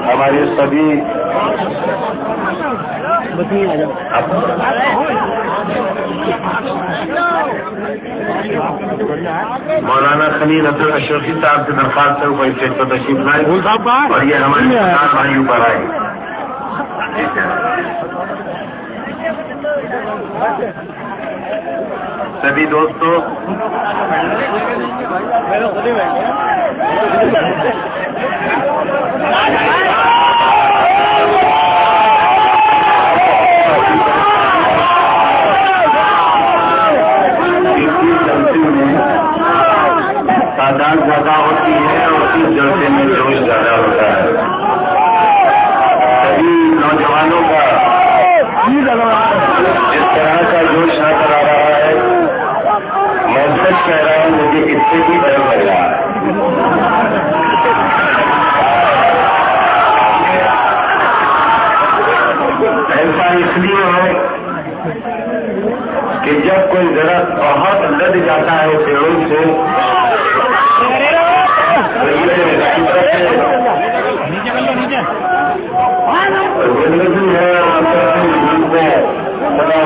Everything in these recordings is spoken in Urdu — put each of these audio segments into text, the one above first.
ہمارے سبھی مولانا خلیل عبدالاشرفی صاحب سے درخواست ہے وہ اسٹیج پر تشریف لائے اور یہ ہمارے کسان بھائیوں پر آئے. سبھی دوستوں تعداد زیادہ ہوتی ہے اور اس جلسے میں جوش زیادہ ہوتا ہے. سبھی نوجوانوں کا اس طرح کا جوش نظر آ رہا ہے. میں سچ کہہ رہا ہوں مجھے اس سے بھی ڈر لگ رہا ہے. ایسا اس لیے ہے کہ جب کوئی درخت بہت لد جاتا ہے پیڑوں سے زندگی ہے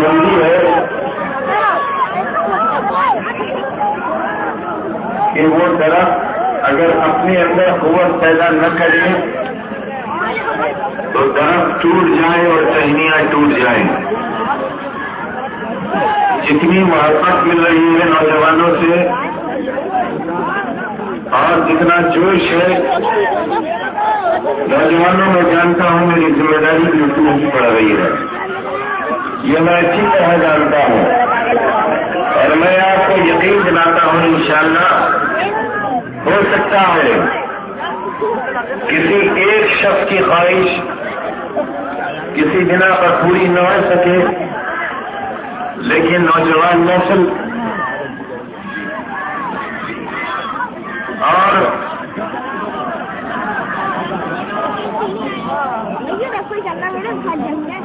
بندی ہے کہ وہ درخت اگر اپنے اندر قوت پیدا نہ کرے تو درخت ٹوٹ جائے اور ٹہنیاں ٹوٹ جائیں. جتنی محبت مل رہی ہے نوجوانوں سے اور جتنا جوش ہے نوجوانوں میں جانتا ہوں میری ذمہ داری بالکل نہیں پڑ رہی ہے. یہ میں اچھی طرح جانتا ہوں اور میں آپ کو یقین دلاتا ہوں انشاءاللہ ہو سکتا ہے کسی ایک شخص کی خواہش کسی بنا پر پوری نہ ہو سکے لیکن نوجوان نسل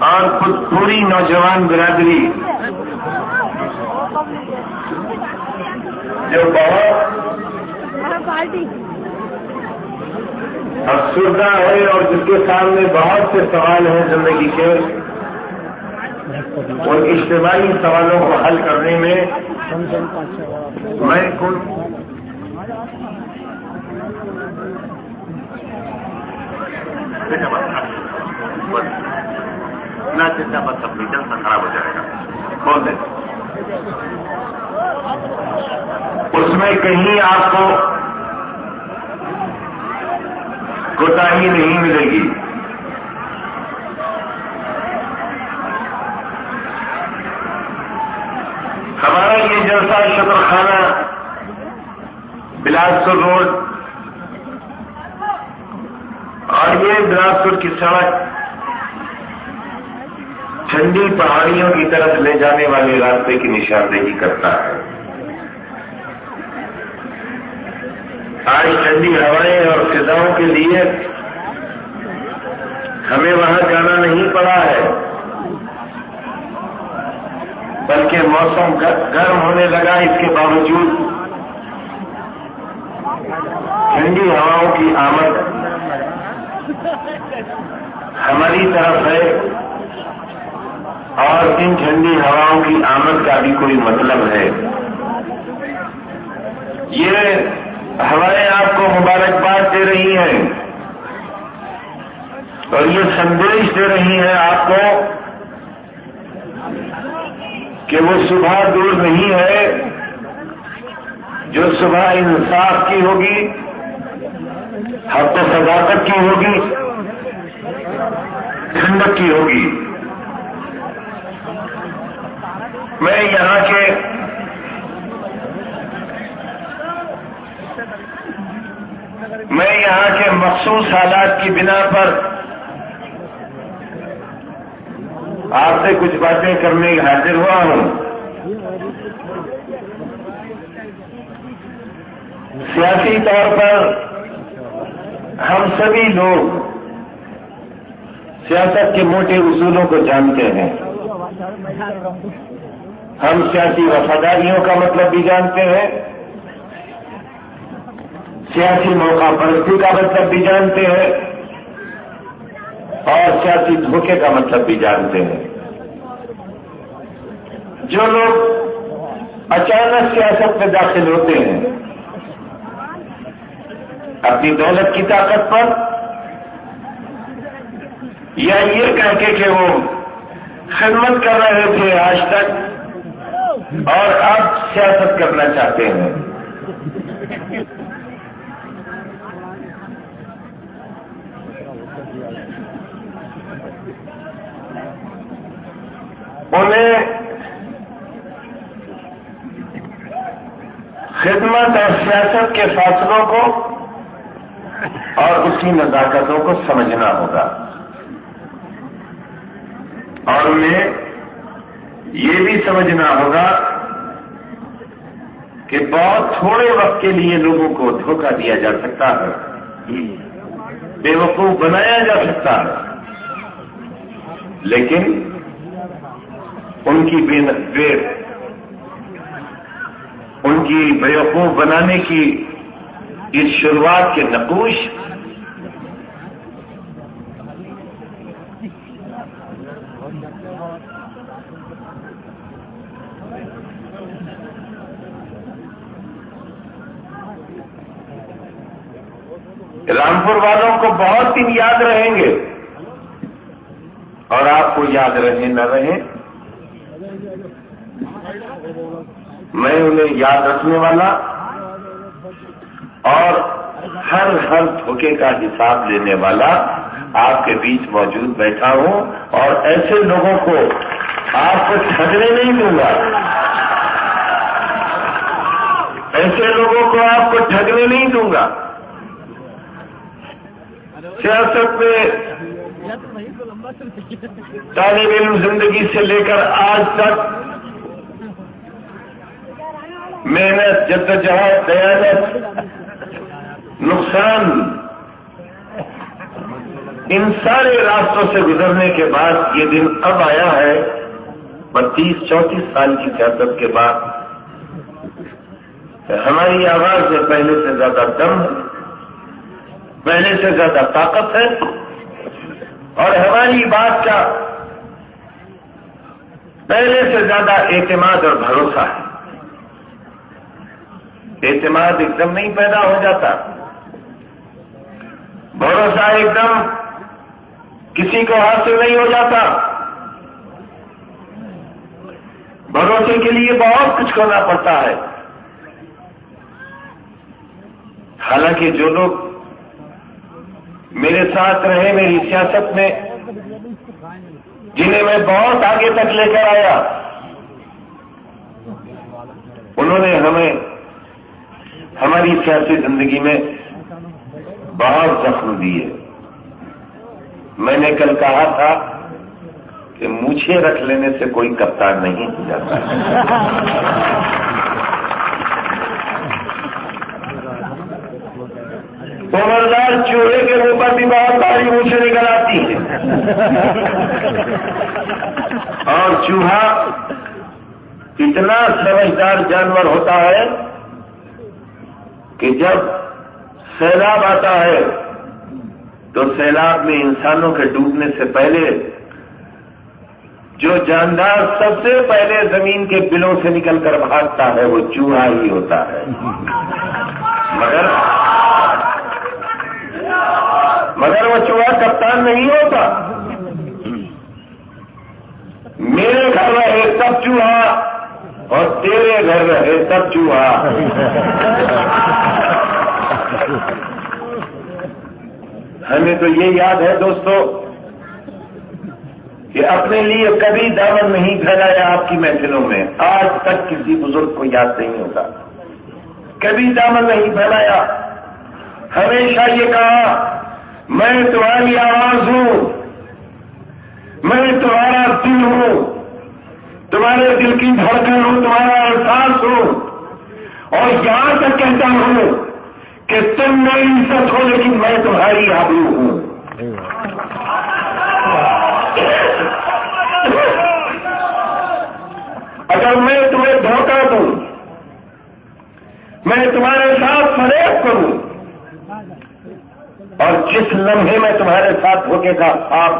اور خود پوری نوجوان برادری جو بہت افسردہ ہے اور جس کے سامنے بہت سے سوال ہیں زندگی کے اور اجتماعی سوالوں کو حل کرنے میں میں نہ چنتا بس اپنی جلسہ خراب ہو جائے گا. بول دیں اس میں کہیں آپ کو کوتاہی نہیں ملے گی. ہمارا یہ جلسہ شکر خانہ بلاسپور روڈ اور یہ بلاسپور کی سڑک ٹھنڈی پہاڑیوں کی طرف لے جانے والے راستے کی نشاندہی کرتا ہے. آج ٹھنڈی ہوائیں اور فضاؤں کے لیے ہمیں وہاں جانا نہیں پڑا ہے بلکہ موسم گرم ہونے لگا. اس کے باوجود ٹھنڈی ہواؤں کی آمد ہماری طرف ہے اور ان ٹھنڈی ہواؤں کی آمد کا بھی کوئی مطلب ہے. یہ ہوائیں آپ کو مبارکباد دے رہی ہیں اور یہ سندیش دے رہی ہیں آپ کو کہ وہ صبح دور نہیں ہے جو صبح انصاف کی ہوگی حق و صداقت کی ہوگی ٹھنڈک کی ہوگی. میں یہاں کے مخصوص حالات کی بنا پر آپ سے کچھ باتیں کرنے حاضر ہوا ہوں. سیاسی طور پر ہم سبھی لوگ سیاست کے موٹے اصولوں کو جانتے ہیں. ہم سیاسی وفاداریوں کا مطلب بھی جانتے ہیں سیاسی موقع پرستی کا مطلب بھی جانتے ہیں اور سیاسی دھوکے کا مطلب بھی جانتے ہیں۔ جو لوگ اچانک سیاست میں داخل ہوتے ہیں اپنی دولت کی طاقت پر یا یہ کہہ کے کہ وہ خدمت کر رہے تھے آج تک اور اب سیاست کرنا چاہتے ہیں، انہیں خدمت اور سیاست کے فاصلوں کو اور اس کی نزاکتوں کو سمجھنا ہوگا، اور انہیں یہ بھی سمجھنا ہوگا کہ بہت تھوڑے وقت کے لیے لوگوں کو دھوکہ دیا جا سکتا ہے، بے وقوف بنایا جا سکتا ہے، لیکن ان کی بے وقوف بنانے کی اس شروعات کے نقوش رامپور والوں کو بہت دن یاد رہیں گے، اور آپ کو یاد رہے نہ رہے، میں انہیں یاد رکھنے والا اور ہر دھوکے کا حساب لینے والا آپ کے بیچ موجود بیٹھا ہوں، اور ایسے لوگوں کو آپ کو ٹھگنے نہیں دوں گا، ایسے لوگوں کو آپ کو ٹھگنے نہیں دوں گا۔ سیاست میں طالب علم زندگی سے لے کر آج تک محنت، جدوجہد، دیانت، نقصان، ان سارے راستوں سے گزرنے کے بعد یہ دن اب آیا ہے 32-34 سال کی سیاست کے بعد، ہماری آواز میں پہلے سے زیادہ دم ہے، پہلے سے زیادہ طاقت ہے، اور ہماری بات کا پہلے سے زیادہ اعتماد اور بھروسہ ہے۔ اعتماد ایک دم نہیں پیدا ہو جاتا، بھروسہ ایک دم کسی کو حاصل نہیں ہو جاتا، بھروسے کے لیے بہت کچھ کرنا پڑتا ہے۔ حالانکہ جو لوگ میرے ساتھ رہے میری سیاست میں، جنہیں میں بہت آگے تک لے کر آیا، انہوں نے ہمیں ہماری سیاسی زندگی میں بہت زخم دیے۔ میں نے کل کہا تھا کہ مجھے رکھ لینے سے کوئی کپتان نہیں ہو جاتا۔ خبردار، چوہے کے اوپر بھی بہت باری مجھے نکل آتی ہے، اور چوہا اتنا سمجھدار جانور ہوتا ہے کہ جب سیلاب آتا ہے تو سیلاب میں انسانوں کے ڈوبنے سے پہلے جو جاندار سب سے پہلے زمین کے بلوں سے نکل کر بھاگتا ہے وہ چوہا ہی ہوتا ہے۔ مگر وہ چوہا کپتان نہیں ہوتا۔ میرے گھر رہے تب چوہا اور تیرے گھر رہے تب چوہا۔ ہمیں تو یہ یاد ہے دوستو کہ اپنے لیے کبھی دامن نہیں پھیلایا آپ کی محفلوں میں، آج تک کسی بزرگ کو یاد نہیں ہوتا، کبھی دامن نہیں پھیلایا۔ ہمیشہ یہ کہا میں تمہاری آواز ہوں، میں تمہارا دل ہوں، تمہارے دل کی دھڑکن ہوں، تمہارا احساس ہوں، اور یہاں تک کہتا ہوں کہ تم میری عزت ہو لیکن میں تمہاری آبرو ہوں۔ اگر میں تمہیں دھوکہ دوں، میں تمہارے ساتھ فریب کروں، اور جس لمحے میں تمہارے ساتھ دھوکے کا خواب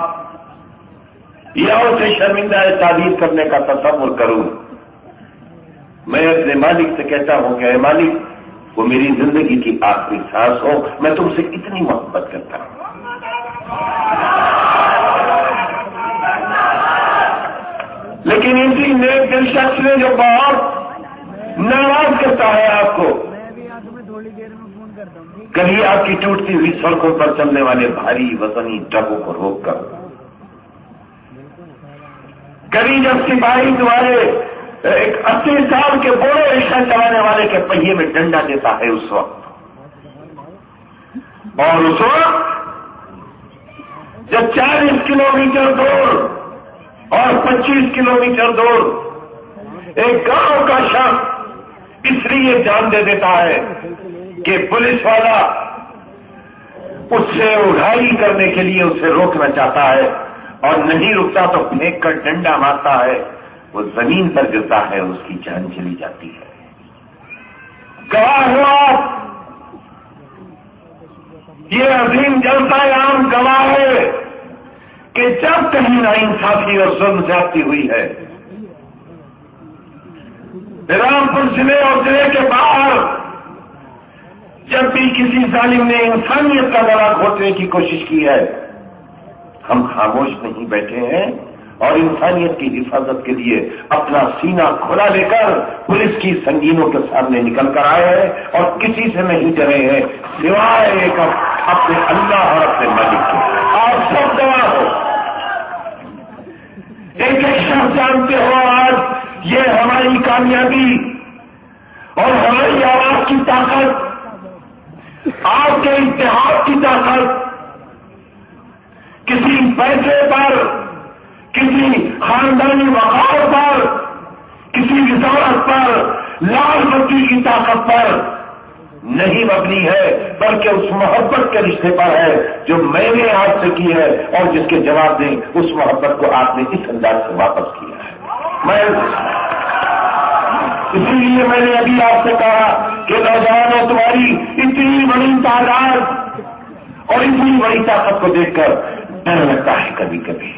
یا اسے شرمندہ تعبیر کرنے کا تصور کروں، میں اپنے مالک سے کہتا ہوں کہ اے مالک، وہ میری زندگی کی آخری سانس ہو، میں تم سے اتنی محبت کرتا ہوں۔ لیکن اسی نیک دل شخص نے جو بہت ناراض کرتا ہے آپ کو، کبھی آپ کی ٹوٹتی ہوئی سڑکوں پر چلنے والے بھاری وزنی ٹرکوں کو روک کر، کبھی جب سپاہی تمہارے ایک 80 سال کے بوڑھے رکشہ چلانے والے کے پہیے میں ڈنڈا دیتا ہے اس وقت، اور اس وقت جب 40 کلومیٹر دور اور 25 کلومیٹر دور ایک گاؤں کا شخص اس لیے جان دے دیتا ہے کہ پولیس والا اس سے اڑائی کرنے کے لیے اسے روکنا چاہتا ہے اور نہیں رکتا تو پھینک کر ڈنڈا مارتا ہے، وہ زمین پر گرتا ہے، اس کی جان چلی جاتی ہے۔ گواہ ہو آپ، یہ عظیم جلسہ عام گواہ ہے کہ جب کہیں ناانصافی اور ظلم زیادتی ہوئی ہے، رامپور ضلع اور ضلع کے باہر جب بھی کسی ظالم نے انسانیت کا گلا گھونٹنے کی کوشش کی ہے، ہم خاموش نہیں بیٹھے ہیں اور انسانیت کی حفاظت کے لیے اپنا سینہ کھلا لے کر پولیس کی سنگینوں کے سامنے نکل کر آئے ہیں اور کسی سے نہیں ڈرے ہیں سوائے ایک اپنے اللہ اور اپنے مالک کے۔ آپ سب گواہ ہو، ایک ایک شخص جانتے ہو آج یہ ہماری کامیابی اور ہماری آواز کی طاقت، آپ کے اتحاد کی طاقت کسی پیسے پر، کسی خاندانی وقار پر، کسی وزارت پر، لال بتی کی طاقت پر نہیں مبنی ہے، بلکہ اس محبت کے رشتے پر ہے جو میں نے آپ سے کی ہے اور جس کے جواب دیں اس محبت کو آپ نے اس انداز سے واپس کیا ہے۔ اسی لیے میں نے ابھی آپ سے کہا کہ نوجوانوں، تمہاری اتنی بڑی تعداد اور اتنی بڑی طاقت کو دیکھ کر ڈر لگتا ہے کبھی کبھی،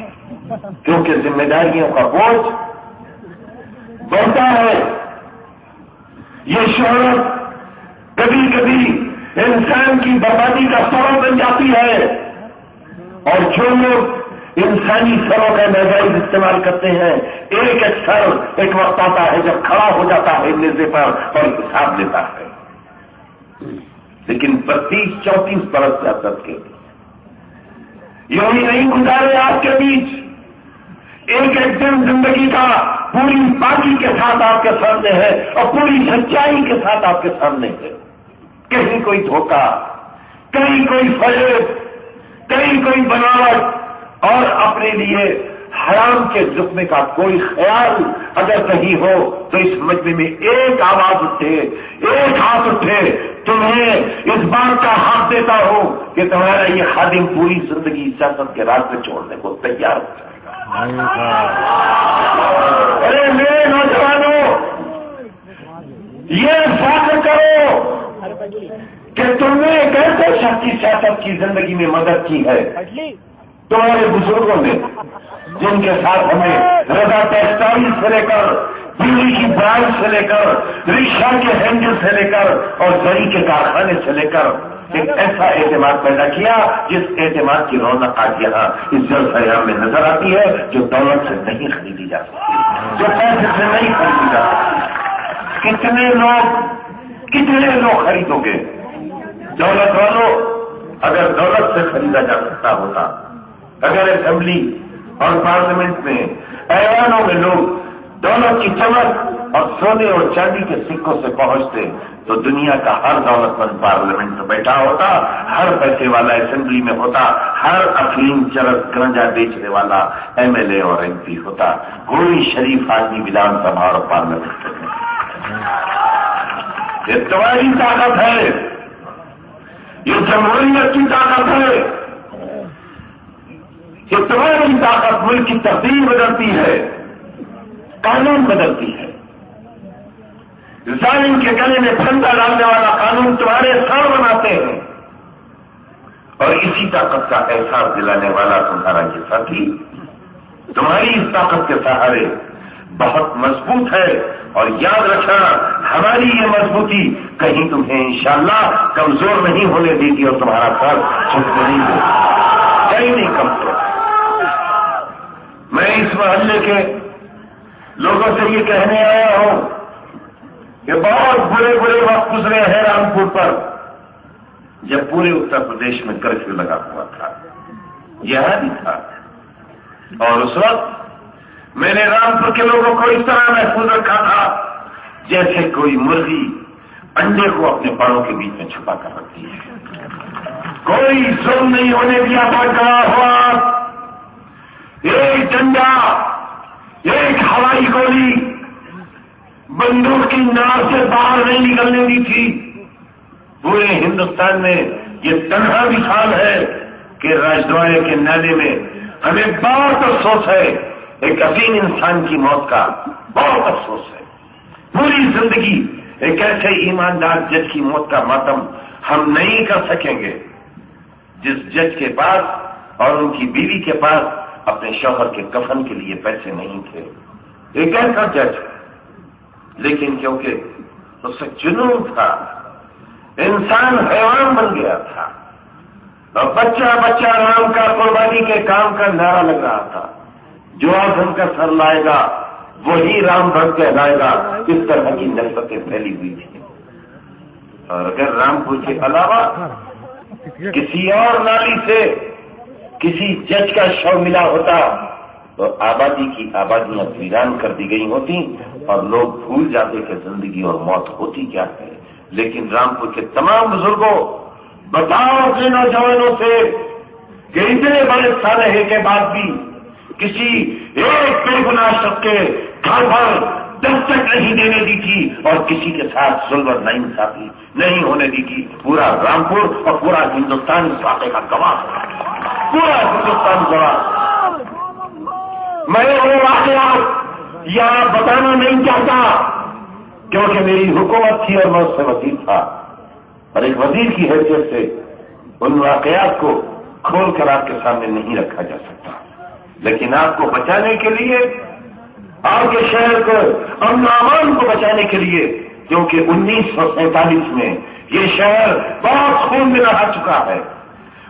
کیونکہ ذمہ داریوں کا بوجھ بڑھتا ہے۔ یہ شہرت کبھی کبھی انسان کی بربادی کا سبب بن جاتی ہے، اور جو لوگ انسانی سروں کا ناجائز استعمال کرتے ہیں، ایک سر ایک وقت آتا ہے جب کھڑا ہو جاتا ہے نیزے پر اور حساب لیتا ہے۔ لیکن 32-34 برس سے عدد کے یوں ہی نہیں گزارے آپ کے بیچ، ایک ایک دن زندگی کا پوری پاکی کے ساتھ آپ کے سامنے ہے اور پوری سچائی کے ساتھ آپ کے سامنے ہے۔ کہیں کوئی دھوکہ، کہیں کوئی فریب، کہیں کوئی بناوٹ، اور اپنے لیے حرام کے لقمے کا کوئی خیال اگر کہیں ہو تو اس مجمع میں ایک آواز اٹھے، ایک ہاتھ اٹھے، تمہیں اس بات کا حق دیتا ہوں کہ تمہارا یہ خادم پوری زندگی سیاست کے راستے چھوڑنے کو تیار ہو جائے گا۔ ارے میرے نوجوانوں، یہ فیصلہ کرو کہ تم نے ایک ایسے شخص کی سیاست کی زندگی میں مدد کی ہے، تمہارے بزرگوں نے، جن کے ساتھ ہمیں رضا ٹیکسٹائل سے لے کر، بجلی کی برانچ سے لے کر، رکشا کے ہینڈل سے لے کر اور زری کے کارخانے سے لے کر ایک ایسا اعتماد پیدا کیا جس اعتماد کی رونق آج یہاں اس جلسہ عام میں نظر آتی ہے، جو دولت سے نہیں خریدی جا سکتی، جو پیسے سے نہیں خریدی جا سکتی۔ کتنے لوگ خریدو گے؟ دولت والوں، اگر دولت سے خریدا جا سکتا ہوتا، اگر اسمبلی اور پارلیمنٹ میں ایوانوں میں لوگ دولت کی چمک اور سونے اور چاندی کے سکوں سے پہنچتے تو دنیا کا ہر دولت مند پارلیمنٹ میں بیٹھا ہوتا، ہر پیسے والا اسمبلی میں ہوتا، ہر افیم چرس گرنجا بیچنے والا MLA اور MP ہوتا، کوئی شریف آدمی ودھان سبھا اور پارلیمنٹ میں۔ یہ تمہاری طاقت ہے، یہ جمہوریت کی طاقت ہے، یہ تمہاری طاقت ملک کی تقدیر بدلتی ہے، قانون بدلتی ہے۔ ظالم کے گلے میں پھندا ڈالنے والا قانون تمہارے سر بناتے ہیں، اور اسی طاقت کا احساس دلانے والا تمہارا یہ ساتھی تمہاری اس طاقت کے سہارے بہت مضبوط ہے، اور یاد رکھنا ہماری یہ مضبوطی کہیں تمہیں انشاءاللہ کمزور نہیں ہونے دے گی، اور تمہارا سر چھٹ نہیں ہوگا، کہیں نہیں کمزور۔ میں اس محلے کے لوگوں سے یہ کہنے آیا ہوں کہ بہت برے برے وقت گزرے ہیں رامپور پر، جب پورے اتر پردیش میں کرفیو لگا ہوا تھا، یہاں بھی تھا، اور اس وقت میں نے رامپور کے لوگوں کو اس طرح محفوظ رکھا تھا جیسے کوئی مرغی انڈے کو اپنے پروں کے بیچ میں چھپا کر رکھتی ہے، کوئی ظلم نہیں ہونے دیا تھا۔ کھڑا ہوا ایک ڈنڈا، ایک ہوائی گولی بندوق کی ناک سے باہر نہیں نکلنے دی تھی۔ پورے ہندوستان میں یہ تنہا مثال ہے کہ راجدوارے کے نالے میں ہمیں بہت افسوس ہے، ایک عظیم انسان کی موت کا بہت افسوس ہے۔ پوری زندگی ایک ایسے ایماندار جج کی موت کا ماتم ہم نہیں کر سکیں گے جس جج کے پاس اور ان کی بیوی کے پاس اپنے شوہر کے کفن کے لیے پیسے نہیں تھے، ایک ایسا جج، لیکن کیونکہ اس سے جنون تھا، انسان حیوان بن گیا تھا، اور بچہ بچہ رام کا قربانی کے کام کا نعرہ لگ رہا تھا، جو آدم کا سر لائے گا وہی رام بھکت کہلائے گا، اس طرح کی نفرتیں پھیلی ہوئی تھی۔ اور اگر رامپور کے علاوہ کسی اور نالی سے کسی جج کا شو ملا ہوتا تو آبادی کی آبادیاں ویران کر دی گئی ہوتی اور لوگ بھول جاتے کہ زندگی اور موت ہوتی کیا ہے۔ لیکن رامپور کے تمام بزرگوں، بتاؤ اپنے نوجوانوں سے کہ اتنے بڑے سانحے کے بعد بھی کسی ایک بے گناہ شخص کے گھر پر دستک نہیں دینے دی تھی، اور کسی کے ساتھ ظلم اور ناانصافی نہیں ہونے دی تھی۔ پورا رامپور اور پورا ہندوستان اس واقعے کا گواہ ہے، پورا ہندوستان گواہ۔ میں وہ واقعات یہاں بتانا نہیں چاہتا کیونکہ میری حکومت تھی اور میں اس سے وزیر تھا، اور ایک وزیر کی حیثیت سے ان واقعات کو کھول کر آپ کے سامنے نہیں رکھا جا سکتا، لیکن آپ کو بچانے کے لیے، آپ کے شہر کو، امن و امان کو بچانے کے لیے، کیونکہ 1947 میں یہ شہر بہت خون میں نہا چکا ہے۔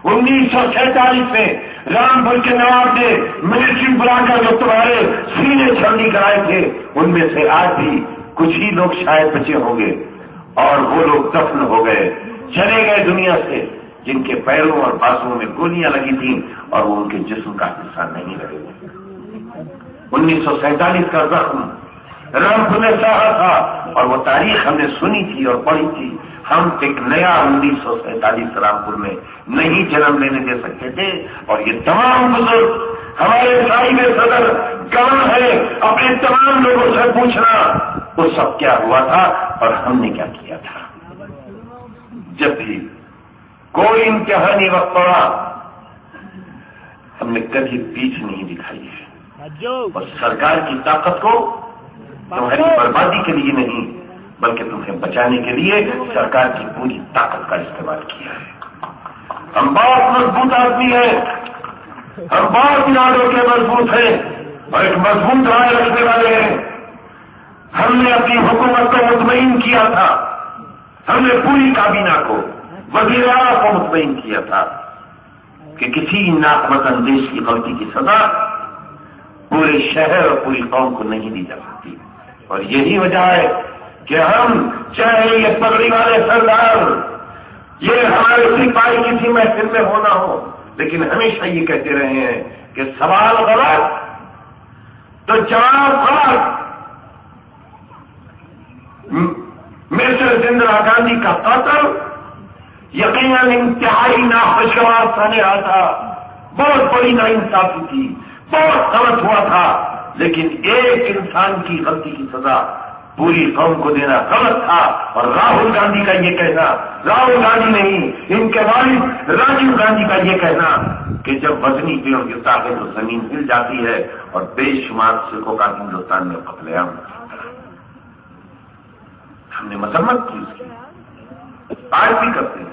1947 میں رامپور کے نواب نے ملٹری بلا کر جو تمہارے سینے چھلنی کرائے تھے، ان میں سے آج بھی کچھ ہی لوگ شاید بچے ہوں گے، اور وہ لوگ دفن ہو گئے، چلے گئے دنیا سے، جن کے پیروں اور بازوؤں میں گولیاں لگی تھیں اور وہ ان کے جسم کا حصہ نہیں رہے۔ 1947 کا زخم رامپور نے سہا تھا، اور وہ تاریخ ہم نے سنی تھی اور پڑھی تھی۔ ہم ایک نیا 1947 رامپور میں نہیں جنم لینے دے سکتے تھے، اور یہ تمام بزرگ ہمارے صاحب صدر گواہ ہے، اپنے تمام لوگوں سے پوچھنا وہ سب کیا ہوا تھا اور ہم نے کیا کیا تھا۔ جب بھی کوئی امتحانی وقت پڑا ہم نے کبھی پیچھ نہیں دکھائی ہے، اور سرکار کی طاقت کو تمہاری بربادی کے لیے نہیں بلکہ تمہیں بچانے کے لیے سرکار کی پوری طاقت کا استعمال کیا ہے۔ ہم بہت مضبوط آدمی ہیں، ہم بہت ارادوں کے مضبوط ہیں اور ایک مضبوط رائے رکھنے والے ہیں۔ ہم نے اپنی حکومت کو مطمئن کیا تھا، ہم نے پوری کابینہ کو، وزیر اعلیٰ کو مطمئن کیا تھا کہ کسی ناقص اندیش کی غلطی کی سزا پورے شہر اور پوری قوم کو نہیں دی جا سکتی، اور یہی وجہ ہے کہ ہم چاہے یہ پگڑی والے سردار، یہ ہمارے سپاہی کسی محفل میں ہونا ہو، لیکن ہمیشہ یہ کہتے رہے ہیں کہ سوال غلط تو جواب غلط۔ مسٹر اندرا گاندھی کا قتل یقیناً انتہائی ناخوشگوار سانحہ تھا، بہت بڑی ناانصافی تھی، بہت غلط ہوا تھا، لیکن ایک انسان کی غلطی کی سزا پوری قوم کو دینا غلط تھا۔ اور راہل گاندھی کا یہ کہنا، راہل گاندھی نہیں، ان کے والد راجیو گاندھی کا یہ کہنا کہ جب وزنی پیڑ گرتا ہے تو زمین ہل جاتی ہے، اور بے شمار سکھوں کا ہندوستان میں قتل عام ہوتا ہے۔ ہم نے مذمت کی اس کی، آج بھی کرتے ہیں۔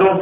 2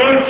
1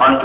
5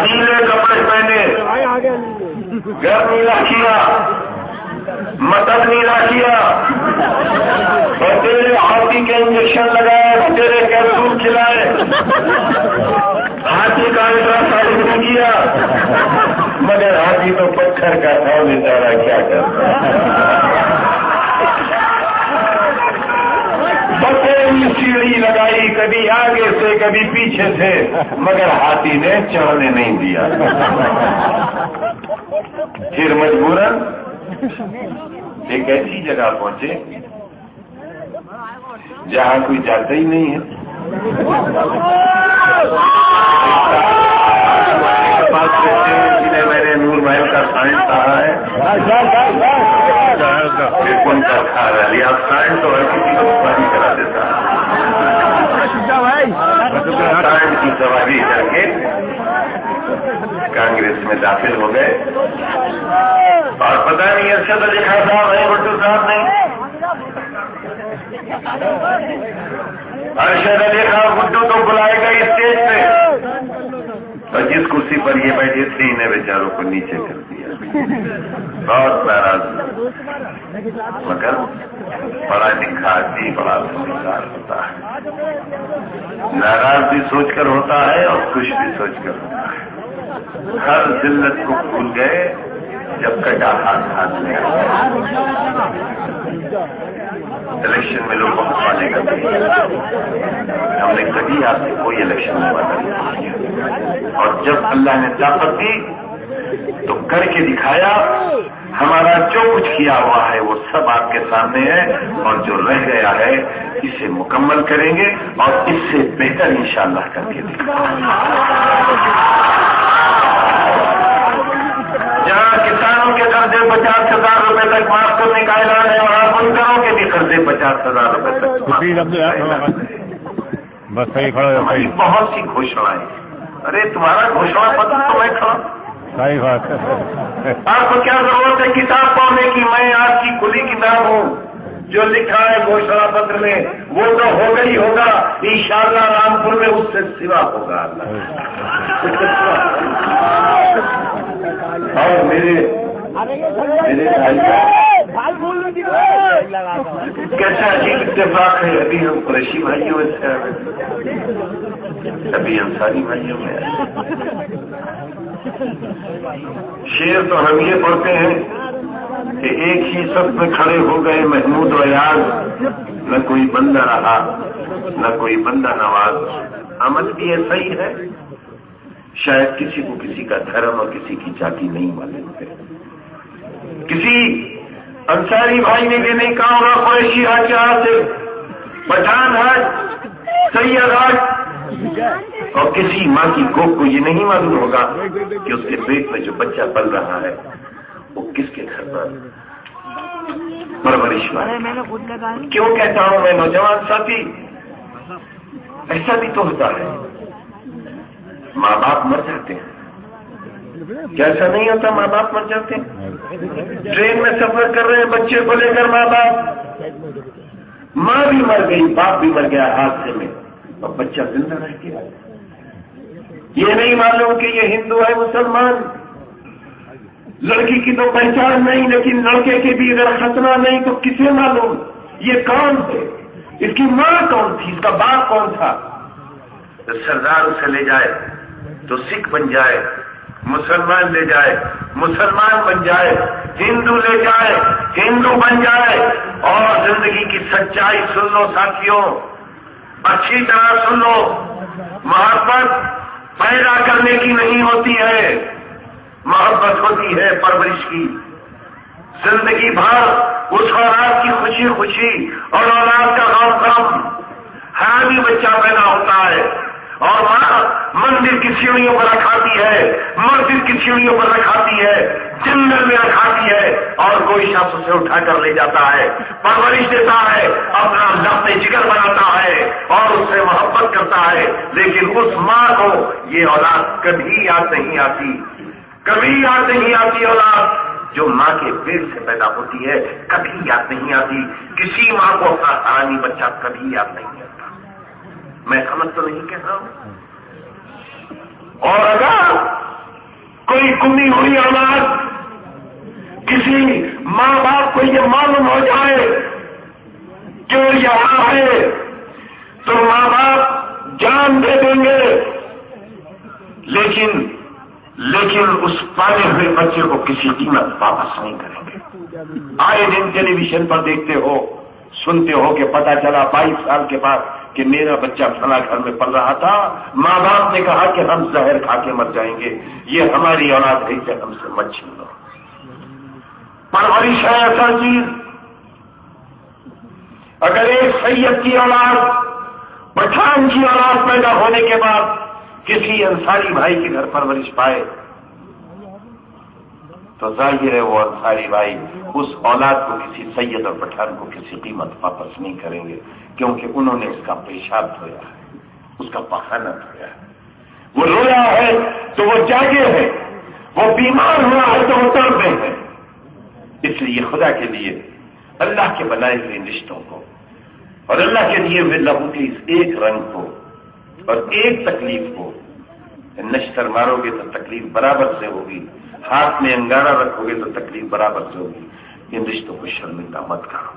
نیلے کپڑے پہنے، گھر نیلا کیا، مٹن نیلا کیا، بٹیرے ہاتھی کے انجیکشن لگائے، بٹیرے کیپسول کھلائے، ہاتھی کا الٹراساؤنڈ بھی کیا، مگر ہاتھی تو پتھر کا تھا، بیچارہ کیا کرتا۔ بڑی سیڑھی لگائی، کبھی آگے سے کبھی پیچھے سے، مگر ہاتھی نے چڑھنے نہیں دیا۔ پھر مجبوراً ایک ایسی جگہ پہنچے جہاں کوئی جاتا ہی نہیں ہے۔ جنہیں میں نے نور محل کا سائنس کہا ہے، ان کا کھا لیا سائنس تو ہر کسی کو سواری کرا دیتا ہے۔ سائنس کی سواری کر کے کانگریس میں داخل ہو گئے، اور پتہ نہیں ارشد علی خان صاحب ہے بٹو صاحب نہیں، ارشد علی خان بٹو تو بلائے گا اسٹیج پہ، اور جس کرسی پر یہ بیٹھے تھے انہیں بیچاروں کو نیچے کر دیا۔ بہت ناراض، مگر پڑھا لکھا آدمی بڑا سمجھدار ہوتا ہے، ناراض بھی سوچ کر ہوتا ہے اور خوش بھی سوچ کر ہوتا ہے۔ ہر ذلت کو بھول گئے جب کٹا ہاتھ میں آیا۔ الیکشن میں لوگ بہت وعدے کرتے ہیں، ہم نے کبھی آپ سے کوئی الیکشن میں وعدہ نہیں کیا، اور جب اللہ نے طاقت دی تو کر کے دکھایا۔ ہمارا جو کچھ کیا ہوا ہے وہ سب آپ کے سامنے ہے، اور جو رہ گیا ہے اسے مکمل کریں گے اور اس سے بہتر انشاءاللہ کر کے دکھائیں گے۔ جہاں کسانوں کے قرضے 50,000 روپے تک معاف کرنے کا اعلان ہے، وہاں بنکروں کے بھی قرضے 50,000 روپے تک۔ بہت سی گھوشنائیں، ارے تمہارا گھوشنا پتر تو میں کھڑا، صحیح بات ہے۔ آپ کو کیا ضرورت ہے کتاب پڑھنے کی؟ میں آپ کی کھلی کتاب ہوں، جو لکھا ہے گھوشنا پتر میں وہ تو ہوگا ہی ہوگا، انشاءاللہ رامپور میں اس سے سوا ہوگا اللہ۔ اور میرے کیسا عجیب اتفاق ہے، ابھی ہم قریشی بھائیوں سے ابھی انصاری بھائیوں میں، شعر تو ہم یہ پڑھتے ہیں کہ ایک ہی سب میں کھڑے ہو گئے محمود و ایاز، نہ کوئی بندہ رہا نہ کوئی بندہ نواز۔ عمل بھی ایسا ہی ہے، شاید کسی کو کسی کا دھرم اور کسی کی جاتی نہیں معلوم ہے۔ کسی انصاری بھائی نے بھی نہیں کہا ہوگا قریشی حج یہاں سے، پٹھان حج، سید حج، اور کسی ماں کی کوکھ کو یہ نہیں معلوم ہوگا کہ اس کے پیٹ میں جو بچہ پل رہا ہے وہ کس کے گھر پر پرورش ہوا ہے۔ کیوں کہتا ہوں میں نوجوان ساتھی، ایسا بھی تو ہوتا ہے، ماں باپ مر جاتے ہیں، کیا ایسا نہیں ہوتا؟ ماں باپ مر جاتے ہیں، ٹرین میں سفر کر رہے ہیں بچے کو لے کر ماں باپ، ماں بھی مر گئی باپ بھی مر گیا حادثے میں، اور بچہ زندہ رہ گیا۔ یہ نہیں معلوم کہ یہ ہندو ہے مسلمان، لڑکی کی تو پہچان نہیں، لیکن لڑکے کی بھی اگر ختنہ نہیں تو کسے معلوم یہ کون تھے، اس کی ماں کون تھی، اس کا باپ کون تھا؟ سردار اسے لے جائے تو سکھ بن جائے، مسلمان لے جائے مسلمان بن جائے، ہندو لے جائے ہندو بن جائے۔ اور زندگی کی سچائی سن لو ساتھیوں، اچھی طرح سن لو، محبت پیدا کرنے کی نہیں ہوتی ہے، محبت ہوتی ہے پرورش کی۔ زندگی بھر اس اولاد کی خوشی خوشی اور اولاد کا غم غم، حامی بچہ پیدا ہوتا ہے، اور ماں مندر کی سیڑھیوں پر رکھاتی ہے، مسجد کی سیڑھیوں پر رکھاتی ہے، جنگل میں رکھاتی ہے، اور کوئی شخص اسے اٹھا کر لے جاتا ہے، پرورش دیتا ہے، اپنا لفظ جگر بناتا ہے اور اس سے محبت کرتا ہے۔ لیکن اس ماں کو یہ اولاد کبھی یاد نہیں آتی، کبھی یاد نہیں آتی اولاد، جو ماں کے پیٹ سے پیدا ہوتی ہے کبھی یاد نہیں آتی. کسی ماں کو حرانی بچہ کبھی یاد نہیں آتا. میں سمجھ تو نہیں کہہ رہا ہوں. اور اگر کوئی گمی ہوئی اولاد کسی ماں باپ کو یہ معلوم ہو جائے کہ وہ یہاں ہے تو ماں باپ جان دے دیں گے، لیکن اس پالے ہوئے بچے کو کسی قیمت واپس نہیں کریں گے. آئے دن ٹیلی ویژن پر دیکھتے ہو، سنتے ہو کہ پتا چلا 22 سال کے بعد کہ میرا بچہ فلاں گھر میں پل رہا تھا، ماں باپ نے کہا کہ ہم زہر کھا کے مر جائیں گے، یہ ہماری اولاد ہے کہ ہم سے مت چھین لو. پرورش ہے ایسا چیز. اگر ایک سید کی اولاد پٹھان کی اولاد پیدا ہونے کے بعد کسی انصاری بھائی کے گھر پرورش پائے تو ظاہر ہے وہ انصاری بھائی اس اولاد کو کسی سید اور پٹھان کو کسی قیمت واپس نہیں کریں گے، کیونکہ انہوں نے اس کا پیشاب دھویا ہے، اس کا پخانہ دھویا ہے. وہ رویا ہے تو وہ جاگے ہیں، وہ بیمار ہوا ہے تو وہ تڑپے ہیں. اس لیے خدا کے لیے اللہ کے بنائے ہوئے رشتوں کو اور اللہ کے دیے ہوئے لہو کے اس ایک رنگ کو اور ایک تکلیف کو نشتر مارو گے تو تکلیف برابر سے ہوگی، ہاتھ میں انگارہ رکھو گے تو تکلیف برابر سے ہوگی. ان رشتوں کو شرمندہ مت کرو.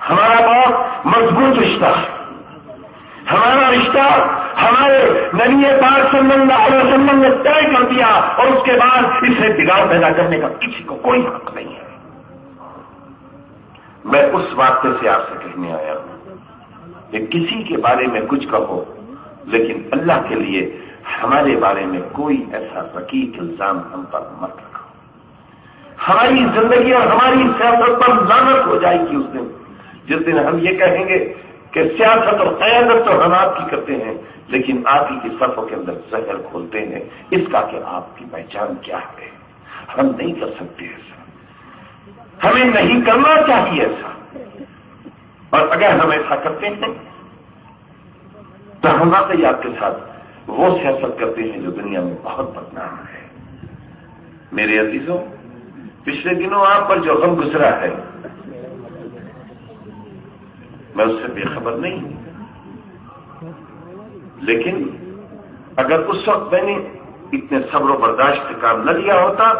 ہمارا بہت مضبوط رشتہ ہے. ہمارا رشتہ ہمارے نبی پاک صلی اللہ علیہ وسلم نے طے کر دیا اور اس کے بعد اسے بگاڑ پیدا کرنے کا کسی کو کوئی حق نہیں ہے. میں اس واقعے سے آپ سے کہنے آیا ہوں کہ کسی کے بارے میں کچھ کہو لیکن اللہ کے لیے ہمارے بارے میں کوئی ایسا رقیق الزام ہم پر مت رکھو. ہماری زندگی اور ہماری سیاست پر لعنت ہو جائے گی اس دن جس دن ہم یہ کہیں گے کہ سیاست اور قیادت تو ہم آپ کی کرتے ہیں لیکن آپ ہی کی صفوں کے اندر زہر کھولتے ہیں اس کا کہ آپ کی پہچان کیا ہے. ہم نہیں کر سکتے ایسا، ہمیں نہیں کرنا چاہیے ایسا. اور اگر ہم ایسا کرتے ہیں تو ہم واقعی آپ کے ساتھ وہ سیاست کرتے ہیں جو دنیا میں بہت بدنام ہے. میرے عزیزوں، پچھلے دنوں آپ پر جو غم گزرا ہے میں اس سے بے خبر نہیں ہوں، لیکن اگر اس وقت میں نے اتنے صبر و برداشت سے کام نہ لیا ہوتا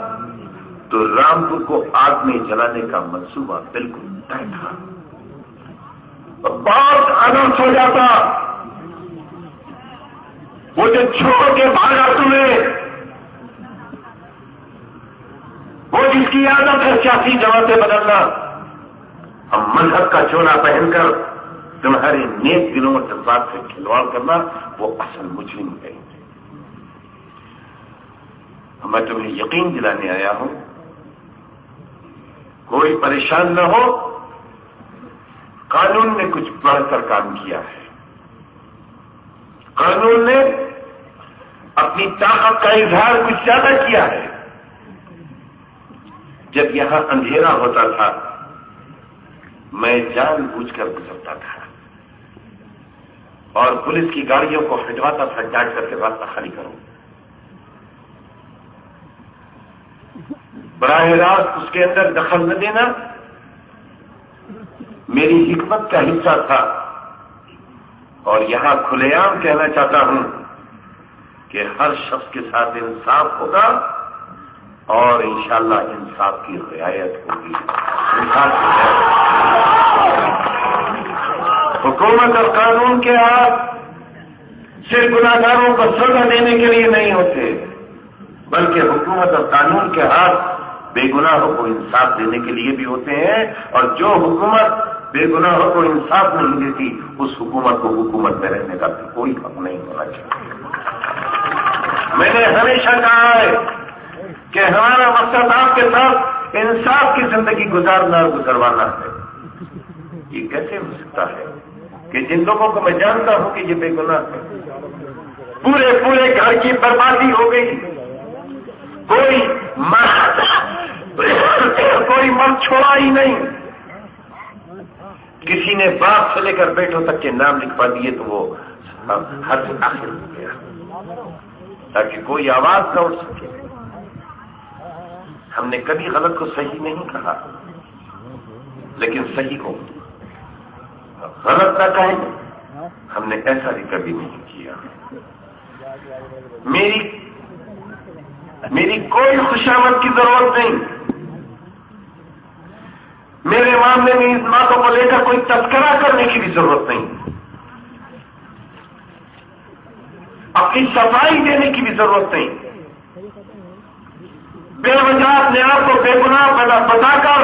تو رامپور کو آگ میں جلانے کا منصوبہ بالکل طے تھا. بہت آنند ہو جاتا. وہ جو چھوڑ کے بھاگا تمہیں، وہ جس کی عادت ہے سیاسی جماعتیں بدلنا، ہم مذہب کا چولا پہن کر تمہارے نیک دلوں اور جذبات سے کھلواڑ کرنا، وہ اصل مجرم ہے. میں تمہیں یقین دلانے آیا ہوں، کوئی پریشان نہ ہو. قانون نے کچھ بڑھ کر کام کیا ہے. قانون نے اپنی طاقت کا اظہار کچھ زیادہ کیا ہے. جب یہاں اندھیرا ہوتا تھا میں جان بوجھ کر گزرتا تھا اور پولیس کی گاڑیوں کو ہٹواتا تھا جانچ کر کے راستہ خالی کروں. براہ راست اس کے اندر دخل نہ دینا میری حکمت کا حصہ تھا. اور یہاں کھلے عام کہنا چاہتا ہوں کہ ہر شخص کے ساتھ انصاف ہوگا اور انشاءاللہ انصاف کی رعایت ہوگی. حکومت اور قانون کے ہاتھ صرف گناہگاروں کو سزا دینے کے لیے نہیں ہوتے، بلکہ حکومت اور قانون کے ہاتھ بے گناہوں کو انصاف دینے کے لیے بھی ہوتے ہیں. اور جو حکومت بے گناہوں کو انصاف نہیں دیتی اس حکومت کو حکومت میں رہنے کا کوئی حق نہیں ہونا چاہیے. میں نے ہمیشہ کہا ہے کہ ہمارا مقصد آپ کے ساتھ انصاف کی زندگی گزارنا اور گزروانا ہے. یہ کیسے ہو سکتا ہے کہ جن لوگوں کو میں جانتا ہوں کہ یہ بے گناہ ہے، پورے گھر کی بربادی ہو گئی، کوئی مرد چھوڑا ہی نہیں. کسی نے باپ سے لے کر بیٹوں تک کے نام لکھوا دیے تو وہ حد آخر ہو گیا تاکہ کوئی آواز نہ اٹھ سکے. ہم نے کبھی غلط کو صحیح نہیں کہا، لیکن صحیح کو غلط نہ کہیں، ہم نے ایسا بھی کبھی نہیں کیا۔ میری کوئی خوشامد کی ضرورت نہیں، میرے معاملے میں اس باتوں کو لے کر کوئی تذکرہ کرنے کی بھی ضرورت نہیں، اپنی صفائی دینے کی بھی ضرورت نہیں، بے وجہ اپنے آپ کو بے گناہ بتا کر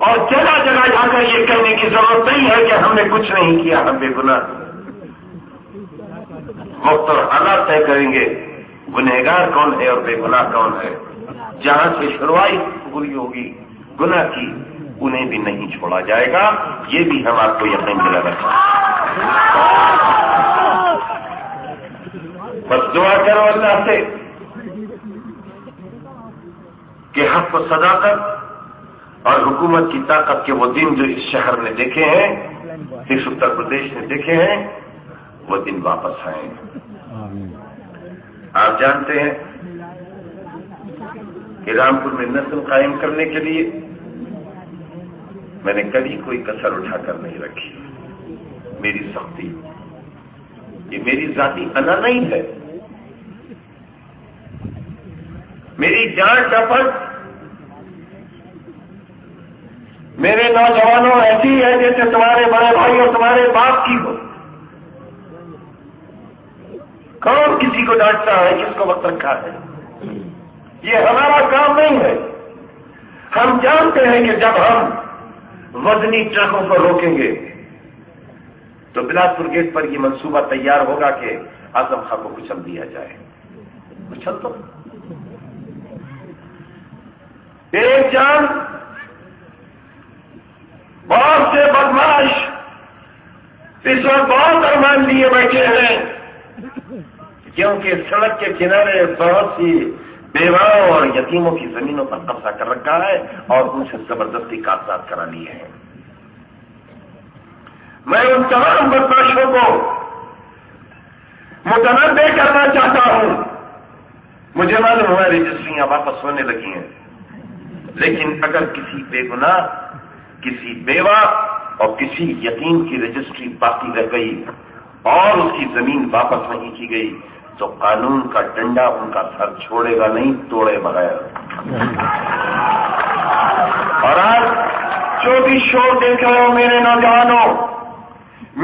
اور جگہ جگہ جا کر یہ کہنے کی ضرورت نہیں ہے کہ ہم نے کچھ نہیں کیا، ہم بے گناہ۔ وقت اور حالات طے کریں گے گنہگار کون ہے اور بے گناہ کون ہے۔ جہاں سے شروعات پوری ہوگی گناہ کی، انہیں بھی نہیں چھوڑا جائے گا، یہ بھی ہم آپ کو یقین دلانا چاہتے ہیں۔ بس دعا کرو اللہ سے کہ حق و صداقت اور حکومت کی طاقت کے وہ دن جو اس شہر نے دیکھے ہیں، اس اتر پردیش نے دیکھے ہیں، وہ دن واپس آئیں۔ آپ جانتے ہیں کہ رامپور میں نسل قائم کرنے کے لیے میں نے کبھی کوئی کسر اٹھا کر نہیں رکھی۔ میری سختی، یہ میری ذاتی انا نہیں ہے، میری جان ٹپٹ میرے نوجوانوں ایسی ہے جیسے تمہارے بڑے بھائی اور تمہارے باپ کی ہو۔ کون کسی کو ڈانٹتا ہے، کس کو وقت رکھا ہے، یہ ہمارا کام نہیں ہے۔ ہم جانتے ہیں کہ جب ہم وزنی ٹرکوں کو روکیں گے تو بلاسپور گیٹ پر یہ منصوبہ تیار ہوگا کہ اعظم خان کو کچل دیا جائے۔ کچل تو ایک جان بہت سے بدماش اس وقت بہت ارمان لیے بیٹھے ہیں، کیونکہ سڑک کے کنارے بہت سی بیواؤں اور یتیموں کی زمینوں پر قبضہ کر رکھا ہے اور ان سے زبردستی کاغذات کرا لیے ہیں۔ میں ان تمام بدماشوں کو متنبع کرنا چاہتا ہوں۔ مجھے معلوم ہوا رجسٹریاں واپس ہونے لگی ہیں، لیکن اگر کسی بے گناہ، کسی بیوہ اور کسی یتیم کی رجسٹری باقی رہ گئی اور اس کی زمین واپس نہیں کی گئی تو قانون کا ڈنڈا ان کا سر چھوڑے گا نہیں، توڑے بغیر۔ اور آج جو بھی شور دیکھ رہے ہو میرے نوجوانوں،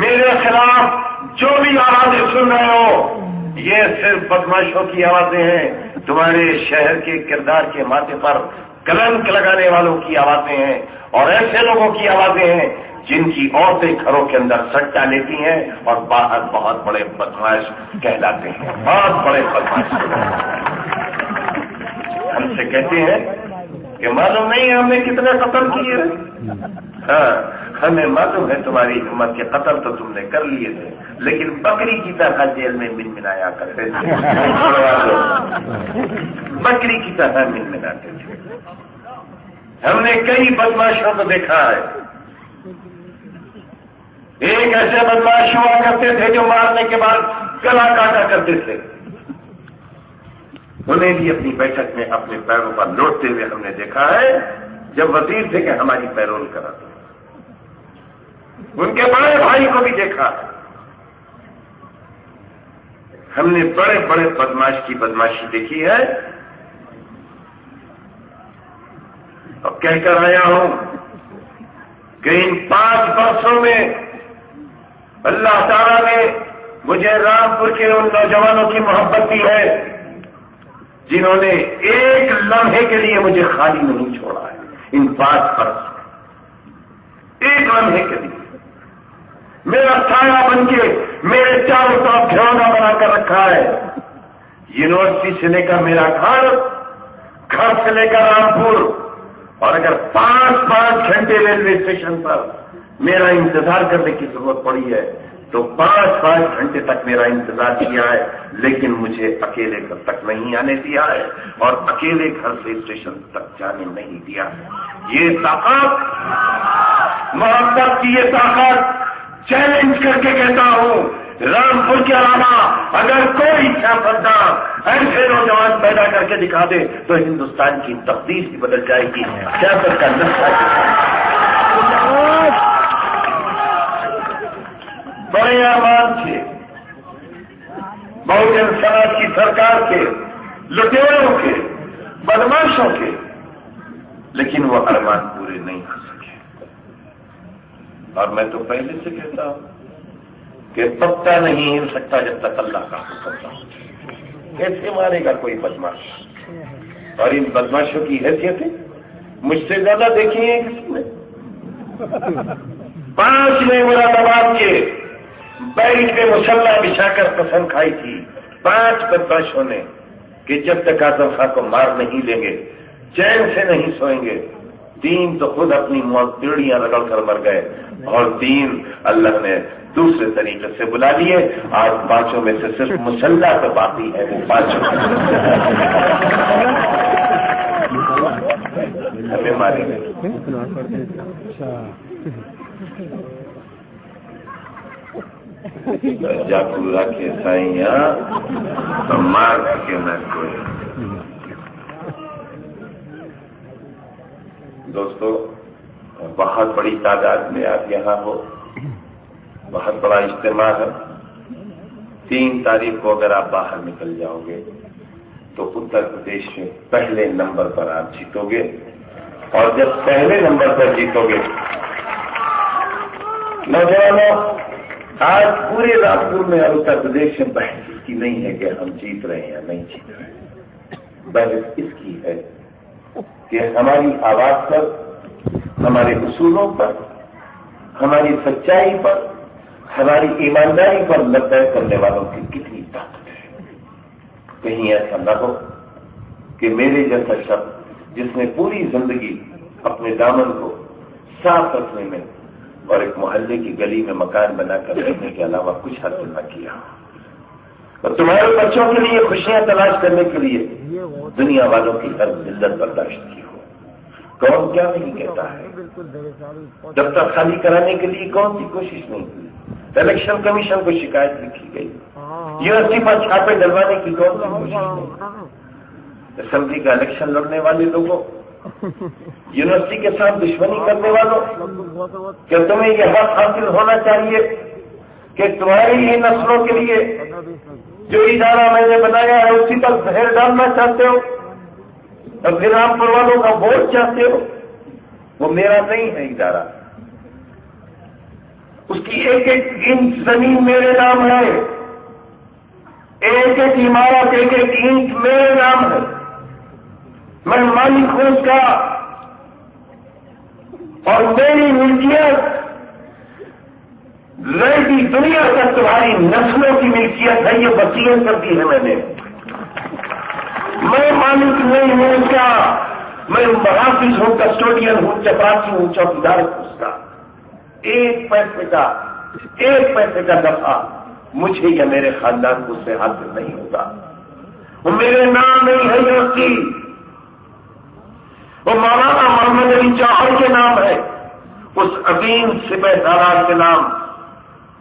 میرے خلاف جو بھی آوازیں سن رہے ہو، یہ صرف بدماشوں کی آوازیں ہیں، تمہارے شہر کے کردار کے ماتھے پر کلنک لگانے والوں کی آوازیں ہیں، اور ایسے لوگوں کی آوازیں ہیں جن کی عورتیں گھروں کے اندر سٹا لیتی ہیں اور باہر بہت بڑے بدماش کہلاتے ہیں، بہت بڑے بدماش۔ ہم سے کہتے ہیں کہ معلوم نہیں ہم نے کتنے قتل کیے، ہاں ہمیں معلوم ہے تمہاری ہمت کے قتل تو تم نے کر لیے تھے، لیکن بکری کی طرح جیل میں من منایا کرتے تھے، بکری کی طرح من مناتے تھے۔ ہم نے کئی بدماشوں کو دیکھا ہے، ایک ایسے بدماش ہوا کرتے تھے جو مارنے کے بعد گلا کاٹا کرتے تھے، انہیں بھی اپنی بیٹھک میں اپنے پیروں پر لوٹتے ہوئے ہم نے دیکھا ہے جب وزیر تھے کہ ہماری پیرول کراتے۔ ان کے بڑے بھائی کو بھی دیکھا، ہم نے بڑے بڑے بدماش کی بدماشی دیکھی ہے، اور کہہ کر آیا ہوں کہ ان 5 برسوں میں اللہ تعالیٰ نے مجھے رامپور کے ان نوجوانوں کی محبت دی ہے جنہوں نے ایک لمحے کے لیے مجھے خالی نہیں چھوڑا ہے۔ ان 5 برس ایک لمحے کے لیے میرا سایہ بن کے میرے چاروں طرف گھرونہ بنا کر رکھا ہے۔ یونیورسٹی سے لے کر میرا گھر سے لے کر رامپور، اور اگر 5 گھنٹے ریلوے اسٹیشن پر میرا انتظار کرنے کی ضرورت پڑی ہے تو 5 گھنٹے تک میرا انتظار کیا ہے، لیکن مجھے اکیلے گھر تک نہیں آنے دیا ہے اور اکیلے گھر سے اسٹیشن تک جانے نہیں دیا۔ یہ طاقت، محبت کی یہ طاقت چیلنج کر کے کہتا ہوں رامپور کے علاوہ اگر کوئی سیاستدان ایسے نوجوان پیدا کر کے دکھا دے تو ہندوستان کی تقدیر ہی بدل جائے گی. سیاست کا نقشہ بڑے اعمال تھے بہوجن سماج کی سرکار کے، لٹیروں کے، بدماشوں کے، لیکن وہ ارمان پورے نہیں ہو سکے. اور میں تو پہلے سے کہتا ہوں کہ پتا نہیں ہل سکتا جب تک اللہ کا حکم نہ ہو. کیسے مارے گا کوئی بدماش؟ اور ان بدماشوں کی حیثیتیں مجھ سے زیادہ دیکھی ہیں کسی نے. 5 نے مرادآباد کے بیٹ میں مسلح بچھا کر قسم کھائی تھی 5 بدماشوں نے کہ جب تک اعظم خان کو مار نہیں لیں گے چین سے نہیں سوئیں گے. دین تو خود اپنی پیڑیاں رگڑ کر مر گئے اور دین اللہ نے دوسرے طریقے سے بلا لیے. آج 5 میں سے صرف مسلح تو باقی ہے، وہ 5 ہمیں ماریں گے. جاپورا کے سائیاں مار کے نہ کوئی. دوستو، بہت بڑی تعداد میں آپ یہاں ہو، بہت بڑا اجتماع ہے. 3 تاریخ کو اگر آپ باہر نکل جاؤ گے تو اتر پردیش میں پہلے نمبر پر آپ جیتو گے. اور جب پہلے نمبر پر جیتو گے، نوجوانوں، آج پورے رامپور میں اور اتر پردیش میں بحث اس کی نہیں ہے کہ ہم جیت رہے ہیں یا نہیں جیت رہے ہیں. بحث اس کی ہے کہ ہماری آواز پر، ہمارے اصولوں پر، ہماری سچائی پر، ہماری ایمانداری پر لڑائی کرنے والوں کی کتنی طاقت ہے. کہیں ایسا نہ ہو کہ میرے جیسا شخص جس نے پوری زندگی اپنے دامن کو صاف رکھنے میں اور ایک محلے کی گلی میں مکان بنا کر رہنے کے علاوہ کچھ حاصل نہ کیا، اور تمہارے بچوں کے لیے خوشیاں تلاش کرنے کے لیے دنیا والوں کی ہر ذلت برداشت کی ہو. کون کیا نہیں کہتا ہے؟ دفتر خالی کرانے کے لیے کون سی کوشش نہیں کی؟ الیکشن کمیشن کو شکایت لکھی گئی. یونیورسٹی پر چھاپے ڈلوانے کی کون سی کوشش نہیں؟ اسمبلی کا الیکشن لڑنے والے لوگوں، یونیورسٹی کے ساتھ دشمنی کرنے والوں، کیا تمہیں یہ حق حاصل ہونا چاہیے کہ تمہاری ہی نسلوں کے لیے جو ادارہ میں نے بنایا ہے اسی پر زہر ڈالنا چاہتے ہو اور پھر رامپور والوں کا ووٹ چاہتے ہو؟ وہ میرا نہیں ہے ادارہ، اس کی ایک ایک انچ زمین میرے نام ہے، ایک ایک عمارت، ایک ایک اینٹ میرے نام ہے. میں مالک ہوں اس کا، اور میری ملکیت رہتی دنیا تک تمہاری نسلوں کی ملکیت ہے. یہ وصیت کر دی ہے میں نے. میں مالک نہیں ہوں اس کا، میں محافظ ہوں، کسٹوڈین ہوں، چپراسی ہوں، چوکیدار ہوں اس کا. 1 پیسے کا نفع مجھے یا میرے خاندان کو اس سے حاصل نہیں ہوگا. وہ میرے نام نہیں ہے یونیورسٹی، وہ مولانا محمد علی جوہر کے نام ہے، اس عظیم سپہ سالار کے نام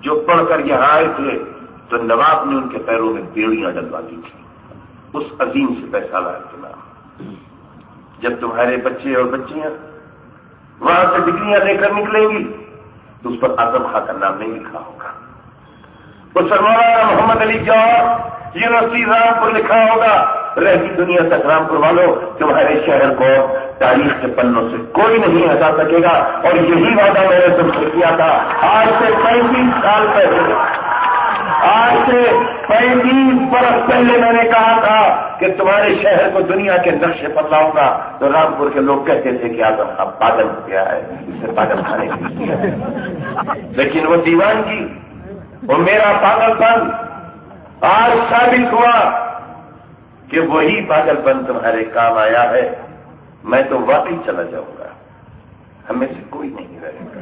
جو پڑھ کر یہاں آئے تھے تو نواب نے ان کے پیروں میں بیڑیاں ڈلوا دی تھی. اس عظیم سپہ سالار کے نام. جب تمہارے بچے اور بچیاں وہاں سے ڈگریاں لے کر نکلیں گی تو اس پر اعظم خان کا نام نہیں لکھا ہوگا، اس پر مولانا محمد علی جوہر یونیورسٹی رامپور لکھا ہوگا. رہتی دنیا تک رامپور والوں تمہارے شہر کو تاریخ کے پنوں سے کوئی نہیں ہٹا سکے گا. اور یہی وعدہ میں نے تم سے کیا تھا آج سے 35 سال پہلے، آج سے 35 برس پہلے میں نے کہا تھا کہ تمہارے شہر کو دنیا کے نقشے پر لاؤں گا. تو رامپور کے لوگ کہتے تھے کہ آج اب پاگل ہو گیا ہے، اسے پاگل کھانے کی ہے. لیکن وہ دیوانگی، وہ میرا پاگل پن آج ثابت ہوا کہ وہی پاگل پن تمہارے کام آیا ہے. میں تو واقعی چلا جاؤں گا، ہمیں سے کوئی نہیں رہے گا،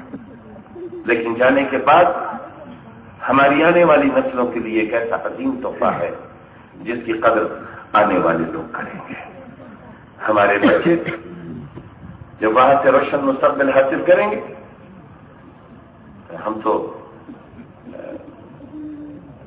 لیکن جانے کے بعد ہماری آنے والی نسلوں کے لیے ایک ایسا عظیم تحفہ ہے جس کی قدر آنے والے لوگ کریں گے. ہمارے بچے جب وہاں سے روشن مستقبل حاصل کریں گے، ہم تو